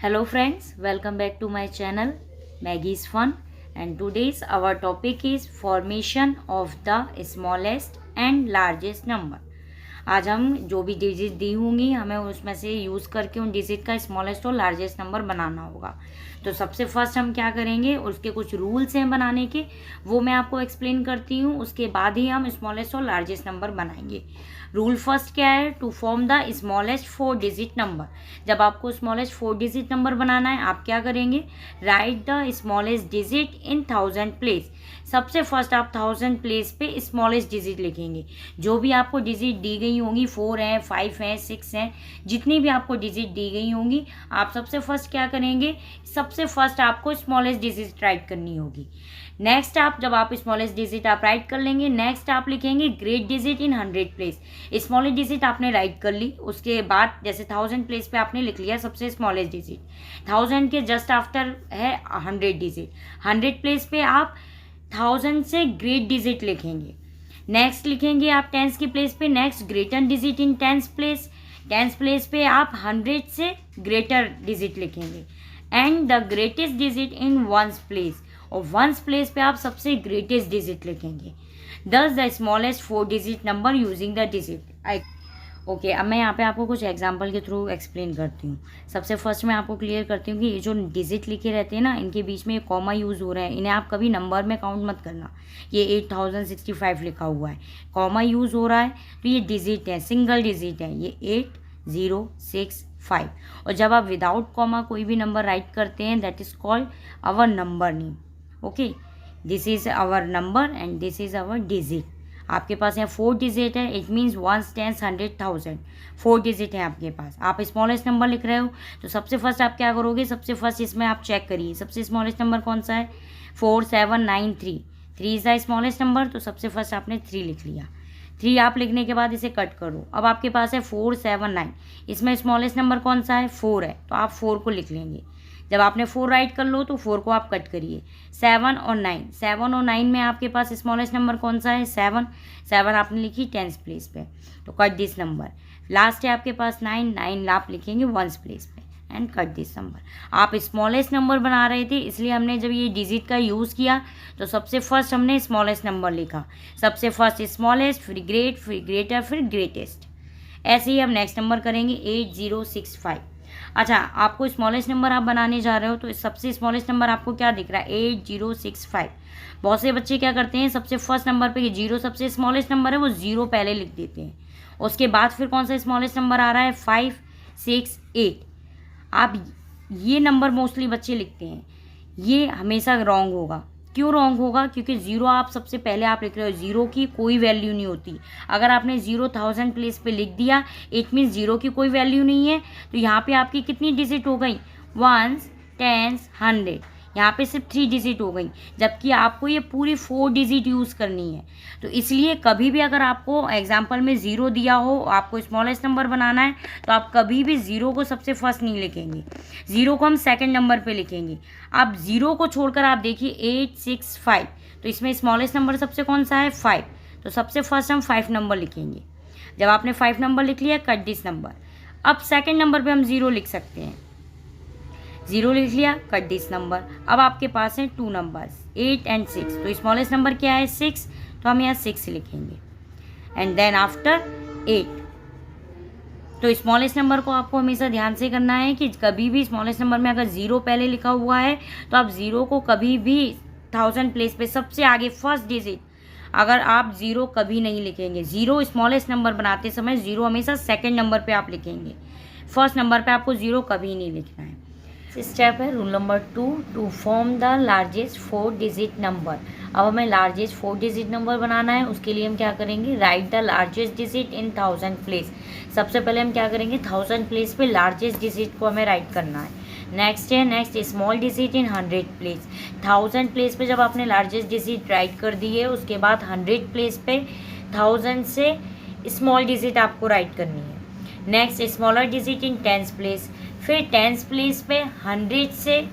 Hello friends, welcome back to my channel Maggie's Fun, and today's our topic is formation of the smallest and largest number. आज हम जो भी digit दी होंगी हमें उसमें से यूज़ करके उन डिजिट का स्मॉलेस्ट और लार्जेस्ट नंबर बनाना होगा। तो सबसे फर्स्ट हम क्या करेंगे, उसके कुछ रूल्स हैं बनाने के, वो मैं आपको एक्सप्लेन करती हूँ। उसके बाद ही हम स्मॉलेस्ट और लार्जेस्ट नंबर बनाएंगे। रूल फर्स्ट क्या है, to form the smallest 4 digit number. जब आपको स्मॉलेस्ट 4 डिजिट नंबर बनाना है, आप क्या करेंगे, right the smallest digit in 1000 place. सबसे फर्स्ट आप 1000 प्लेस पे स्मॉलेस्ट डिजिट लिखेंगे। जो भी आपको डिजिट दी गई होंगी, 4 हैं, 5 हैं, 6 हैं, जितनी भी आपको डिजिट दी गई होंगी, आप सबसे फर्स्ट क्या करेंगे, सबसे फर्स्ट आपको स्मॉलेस्ट डिजिट राइट करनी होगी। नेक्स्ट आप जब आप स्मॉलेस्ट डिजिट आप राइट कर लेंगे, नेक्स्ट आप लिखेंगे great digit in 100 place. Smallest digit आपने राइट कर ली, उसके बाद जैसे 1000 प्लेस पे आपने लिख लिया सबसे स्मॉलेस्ट डिजिट। 1000 के जस्ट आफ्टर है 100 डिजिट। 100 प्लेस पे आप 1000 से ग्रेट डिजिट लिखेंगे। नेक्स्ट लिखेंगे आप 10 की प्लेस पे next greater digit in 10 place. 10 place पे आप 100 से ग्रेटर डिजिट लिखेंगे and the greatest digit in 1 place, और 1 प्लेस पे आप सबसे ग्रेटेस्ट डिजिट लिखेंगे। दस the smallest 4 digit number using the digit. Okay, अब मैं यहाँ पे आपको कुछ एग्जांपल के थ्रू एक्सप्लेन करती हूँ। सबसे फर्स्ट मैं आपको क्लियर करती हूँ कि ये जो डिजिट लिखे रहते हैं ना, इनके बीच में कॉमा यूज़ हो रहा है, इन्हें आप कभी नंबर में काउंट मत करना। ये 8065 लिखा हुआ है, कॉमा यूज़ हो रहा है, तो ये डिजिट है, सिंगल डिजिट है, ये 8065। और जब आप विदाउट कॉमा कोई भी नंबर राइट करते हैं, that is called our number name. Okay, this is our number and this is our digit. आपके पास यहाँ 4 डिजिट है, इट मीन्स 1 10 100 1000, 4 डिजिट है आपके पास। आप स्मॉलेस्ट नंबर लिख रहे हो, तो सबसे फर्स्ट आप क्या करोगे, सबसे फर्स्ट इसमें आप चेक करिए सबसे स्मॉलेस्ट नंबर कौन सा है, 4793। 3 इज़ द स्मॉलेस्ट नंबर, तो सबसे फर्स्ट आपने 3 लिख लिया। 3 आप लिखने के बाद इसे कट करो। अब आपके पास है 479, इसमें स्मॉलेस्ट नंबर कौन सा है, 4 है, तो आप 4 को लिख लेंगे। जब आपने 4 राइट कर लो तो 4 को आप कट करिए। 7 और 9, 7 और 9 में आपके पास स्मॉलेस्ट नंबर कौन सा है, 7। 7 आपने लिखी 10 प्लेस पे, तो कट दिस नंबर। लास्ट है आपके पास 9, 9 आप लिखेंगे 1 प्लेस पे एंड कट दिस नंबर। आप स्मॉलेस्ट नंबर बना रहे थे, इसलिए हमने जब ये डिजिट का यूज़ किया तो सबसे फर्स्ट हमने स्मॉलेस्ट नंबर लिखा। सबसे फर्स्ट स्मॉलेस्ट, फिर ग्रेट, फिर ग्रेटर, फिर ग्रेटेस्ट। ऐसे ही हम नेक्स्ट नंबर करेंगे 8065। अच्छा, आपको स्मॉलेस्ट नंबर आप बनाने जा रहे हो, तो सबसे स्मॉलेस्ट नंबर आपको क्या दिख रहा है, 8065। बहुत से बच्चे क्या करते हैं, सबसे फर्स्ट नंबर पे 0 सबसे स्मॉलेस्ट नंबर है, वो 0 पहले लिख देते हैं। उसके बाद फिर कौन सा स्मॉलेस्ट नंबर आ रहा है, 5 6 8। आप ये नंबर मोस्टली बच्चे लिखते हैं, ये हमेशा रॉन्ग होगा। क्यों रॉन्ग होगा, क्योंकि 0 आप सबसे पहले आप लिख रहे हो, 0 की कोई वैल्यू नहीं होती। अगर आपने 0 1000 प्लेस पे लिख दिया, इट मीन्स 0 की कोई वैल्यू नहीं है। तो यहाँ पे आपकी कितनी डिजिट हो गई, 1 10 100, यहाँ पे सिर्फ 3 डिजिट हो गई, जबकि आपको ये पूरी 4 डिजिट यूज़ करनी है। तो इसलिए कभी भी अगर आपको एग्जाम्पल में 0 दिया हो, आपको स्मॉलेस्ट नंबर बनाना है, तो आप कभी भी 0 को सबसे फर्स्ट नहीं लिखेंगे, 0 को हम सेकंड नंबर पे लिखेंगे। आप 0 को छोड़कर आप देखिए 865, तो इसमें स्मॉलेस्ट नंबर सबसे कौन सा है, 5, तो सबसे फर्स्ट हम 5 नंबर लिखेंगे। जब आपने 5 नंबर लिख लिया, कट दिस नंबर। अब सेकंड नंबर पे हम 0 लिख सकते हैं, 0 लिख लिया, कट दिस नंबर। अब आपके पास है 2 नंबर्स, 8 एंड 6, तो स्मॉलेस्ट नंबर क्या है, 6, तो हम यहाँ 6 लिखेंगे एंड देन आफ्टर 8। तो स्मॉलेस्ट नंबर को आपको हमेशा ध्यान से करना है कि कभी भी स्मॉलेस्ट नंबर में अगर 0 पहले लिखा हुआ है, तो आप 0 को कभी भी 1000 प्लेस पे सबसे आगे फर्स्ट डिजिट, अगर आप 0 कभी नहीं लिखेंगे। 0 स्मॉलेस्ट नंबर बनाते समय 0 हमेशा सेकंड नंबर पे आप लिखेंगे, फर्स्ट नंबर पे आपको 0 कभी नहीं लिखना है। स्टेप है rule number 2, to form the largest 4 digit number. अब हमें लार्जेस्ट 4 डिजिट नंबर बनाना है, उसके लिए हम क्या करेंगे, right the largest digit in 1000 place. सबसे पहले हम क्या करेंगे, 1000 प्लेस पे लार्जेस्ट डिजिट को हमें राइट करना है। नेक्स्ट है next small digit in 100 place. 1000 place पे जब आपने लार्जेस्ट डिजिट राइट कर दी है, उसके बाद 100 प्लेस पे 1000 से स्मॉल डिजिट आपको राइट करनी है। Next smaller digit in 10 place, फिर 10 प्लेस पे 100 से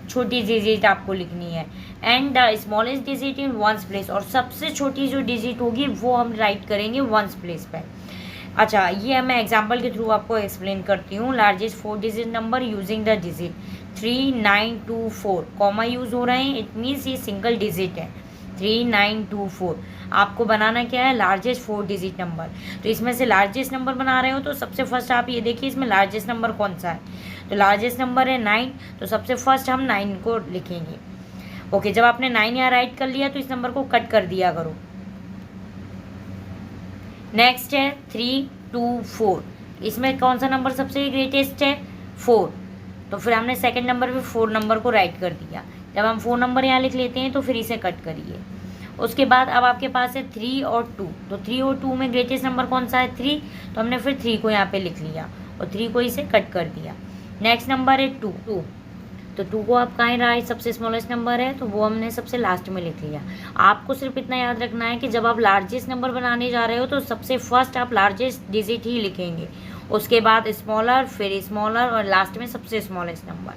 छोटी डिजिट आपको लिखनी है and the smallest digit in 1 place, और सबसे छोटी जो डिजिट होगी वो हम राइट करेंगे 1 प्लेस पे। अच्छा, ये मैं एग्जांपल के थ्रू आपको एक्सप्लेन करती हूँ। Largest 4 digit number using the digit 3924, comma use हो रहे हैं, इट मीन्स ये सिंगल डिजिट है। 3924 आपको बनाना क्या है, लार्जेस्ट 4 डिजिट नंबर। तो इसमें से लार्जेस्ट नंबर बना रहे हो तो सबसे फर्स्ट आप ये देखिए इसमें लार्जेस्ट नंबर कौन सा है। तो लार्जेस्ट नंबर है 9, तो सबसे फर्स्ट हम 9 को लिखेंगे। ओके, जब आपने 9 यहाँ राइट कर लिया तो इस नंबर को कट कर दिया करो। नेक्स्ट है 324, इसमें कौन सा नंबर सबसे ग्रेटेस्ट है, 4। तो फिर हमने सेकंड नंबर पे 4 नंबर को राइट कर दिया। जब हम 4 नंबर यहाँ लिख लेते हैं तो फिर इसे कट करिए। उसके बाद अब आपके पास है 3 और 2, तो 3 और 2 में ग्रेटेस्ट नंबर कौन सा है, 3, तो हमने फिर 3 को यहाँ पे लिख लिया और 3 को इसे कट कर दिया। नेक्स्ट नंबर है 2, तो 2 को आप कहाँ रहा है, सबसे स्मॉलेस्ट नंबर है तो वो हमने सबसे लास्ट में लिख लिया। आपको सिर्फ इतना याद रखना है कि जब आप लार्जेस्ट नंबर बनाने जा रहे हो तो सबसे फर्स्ट आप लार्जेस्ट डिजिट ही लिखेंगे, उसके बाद स्मॉलर, फिर स्मॉलर और लास्ट में सबसे smallest number.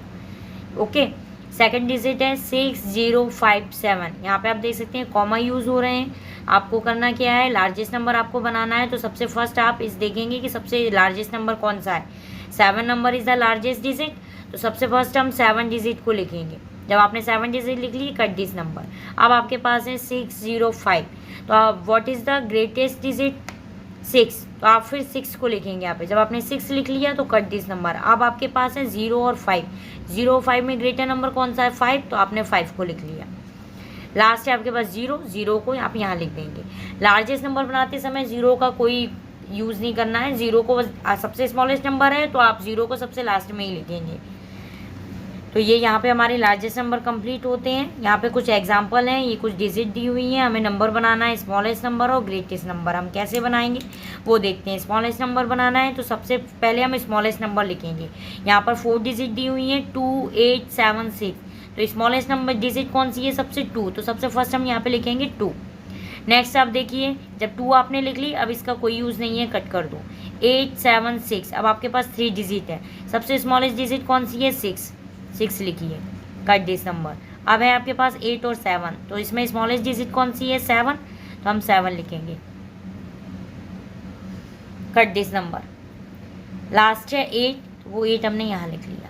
Okay, second digit है 6057, यहाँ पे आप देख सकते हैं कॉमा यूज़ हो रहे हैं। आपको करना क्या है, लार्जेस्ट नंबर आपको बनाना है तो सबसे फर्स्ट आप इस देखेंगे कि सबसे लार्जेस्ट नंबर कौन सा है। 7 number is the largest digit, तो सबसे फर्स्ट हम 7 डिजिट को लिखेंगे। जब आपने 7 डिजिट लिख ली, कट दिस नंबर। अब आपके पास है 605, तो आप what is the greatest digit, 6, तो आप फिर 6 को लिखेंगे यहाँ पे। जब आपने 6 लिख लिया तो कट दिस नंबर। अब आपके पास है 0 और 5, 0 और 5 में ग्रेटर नंबर कौन सा है, 5, तो आपने 5 को लिख लिया। लास्ट है आपके पास 0, 0 को आप यहाँ लिख देंगे। लार्जेस्ट नंबर बनाते समय 0 का कोई यूज़ नहीं करना है, 0 को सबसे स्मॉलेस्ट नंबर है तो आप 0 को सबसे लास्ट में ही लिखेंगे। तो ये यहाँ पे हमारे लार्जेस्ट नंबर कंप्लीट होते हैं। यहाँ पे कुछ एग्जांपल हैं, ये कुछ डिजिट दी हुई हैं, हमें नंबर बनाना है स्मॉलेस्ट नंबर और ग्रेटेस्ट नंबर। हम कैसे बनाएंगे वो देखते हैं। स्मॉलेस्ट नंबर बनाना है तो सबसे पहले हम स्मॉलेस्ट नंबर लिखेंगे। यहाँ पर 4 डिजिट दी हुई हैं, 2876, तो स्मॉलेस्ट नंबर डिजिट कौन सी है, सबसे 2, तो सबसे फर्स्ट हम यहाँ पे लिखेंगे 2। नेक्स्ट आप देखिए, जब 2 आपने लिख ली, अब इसका कोई यूज़ नहीं है, कट कर दो। 876, अब आपके पास 3 डिजिट है, सबसे स्मॉलेस्ट डिजिट कौन सी है, 6 लिखिए, कट दिस नंबर। अब है आपके पास 8 और 7, तो इसमें स्मॉलेस्ट डिजिट कौन सी है, 7, तो हम 7 लिखेंगे, कट दिस नंबर। लास्ट है 8, तो वो 8 हमने यहाँ लिख लिया।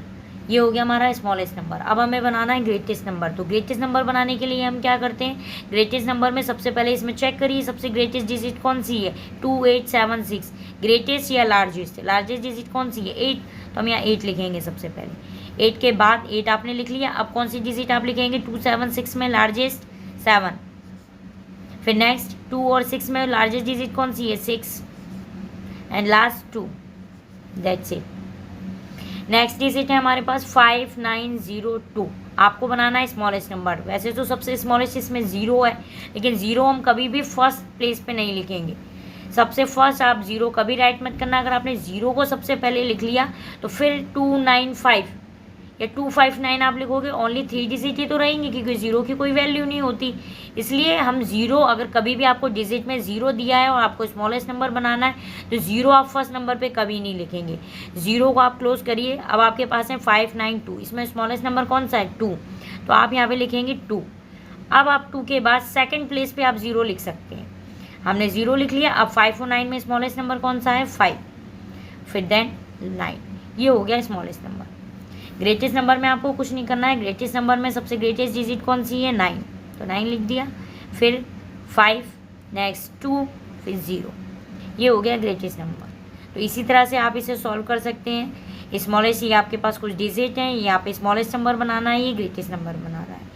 ये हो गया हमारा स्मॉलेस्ट नंबर। अब हमें बनाना है ग्रेटेस्ट नंबर। तो ग्रेटेस्ट नंबर बनाने के लिए हम क्या करते हैं, ग्रेटेस्ट नंबर में सबसे पहले इसमें चेक करिए सबसे ग्रेटेस्ट डिजिट कौन सी है, 2876, ग्रेटेस्ट या लार्जेस्ट, लार्जेस्ट डिजिट कौन सी है, 8, तो हम यहाँ 8 लिखेंगे सबसे पहले। 8 के बाद 8 आपने लिख लिया, अब कौन सी डिजिट आप लिखेंगे, 276 में लार्जेस्ट 7, फिर नेक्स्ट 2 और 6 में लार्जेस्ट डिजिट कौन सी है, 6, and last 2, that's it. Next digit है हमारे पास 5902, आपको बनाना है स्मॉलेस्ट नंबर। वैसे तो सबसे स्मॉलेस्ट इसमें 0 है, लेकिन 0 हम कभी भी फर्स्ट प्लेस पे नहीं लिखेंगे। सबसे फर्स्ट आप 0 कभी राइट मत करना। अगर आपने 0 को सबसे पहले लिख लिया तो फिर 295 या 259 आप लिखोगे, ओनली 3 डिजिट ही तो रहेंगे क्योंकि 0 की कोई वैल्यू नहीं होती। इसलिए हम 0, अगर कभी भी आपको डिजिट में 0 दिया है और आपको स्मॉलेस्ट नंबर बनाना है तो 0 आप फर्स्ट नंबर पे कभी नहीं लिखेंगे। 0 को आप क्लोज करिए। अब आपके पास है 592, इसमें स्मॉलेस्ट नंबर कौन सा है, 2, तो आप यहाँ पे लिखेंगे 2। अब आप 2 के बाद सेकेंड प्लेस पे आप 0 लिख सकते हैं। हमने 0 लिख लिया। अब 5 और 9 में स्मॉलेस्ट नंबर कौन सा है, 5, फिर देन 9, ये हो गया स्मॉलेस्ट नंबर। ग्रेटेस्ट नंबर में आपको कुछ नहीं करना है। ग्रेटेस्ट नंबर में सबसे ग्रेटेस्ट डिजिट कौन सी है, 9, तो 9 लिख दिया, फिर 5, नेक्स्ट 2, फिर 0, ये हो गया ग्रेटेस्ट नंबर। तो इसी तरह से आप इसे सॉल्व कर सकते हैं। स्मॉलेस्ट, ये आपके पास कुछ डिजिट हैं, यहाँ पे स्मॉलेस्ट नंबर बनाना है, ये ग्रेटेस्ट नंबर बना रहा है।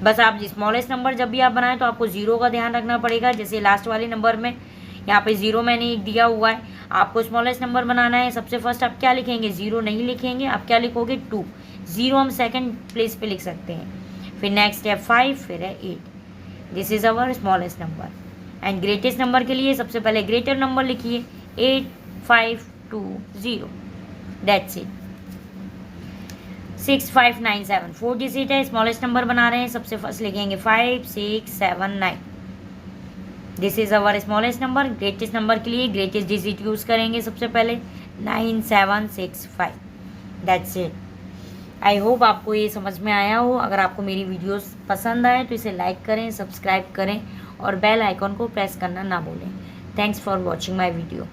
बस आप स्मॉलेस्ट नंबर जब भी आप बनाएं तो आपको 0 का ध्यान रखना पड़ेगा। जैसे लास्ट वाले नंबर में यहाँ पे 0 मैंने दिया हुआ है, आपको स्मॉलेस्ट नंबर बनाना है। सबसे फर्स्ट आप क्या लिखेंगे, 0 नहीं लिखेंगे, आप क्या लिखोगे, 2, 0 हम सेकंड प्लेस पे लिख सकते हैं। फिर नेक्स्ट है 5, फिर है 8, this is our smallest number. And greatest number के लिए सबसे पहले ग्रेटर नंबर लिखिए, 8520, दैट्स इट। 6597, 4 डिजिट है, स्मॉलेस्ट नंबर बना रहे हैं। सबसे फर्स्ट लिखेंगे 5679, this is our smallest number. Greatest number के लिए ग्रेटेस्ट डिजिट यूज़ करेंगे सबसे पहले, 9765, दैट्स इट। आई होप आपको ये समझ में आया हो। अगर आपको मेरी वीडियोस पसंद आए तो इसे लाइक करें, सब्सक्राइब करें और बेल आइकॉन को प्रेस करना ना भूलें। Thanks for watching my video.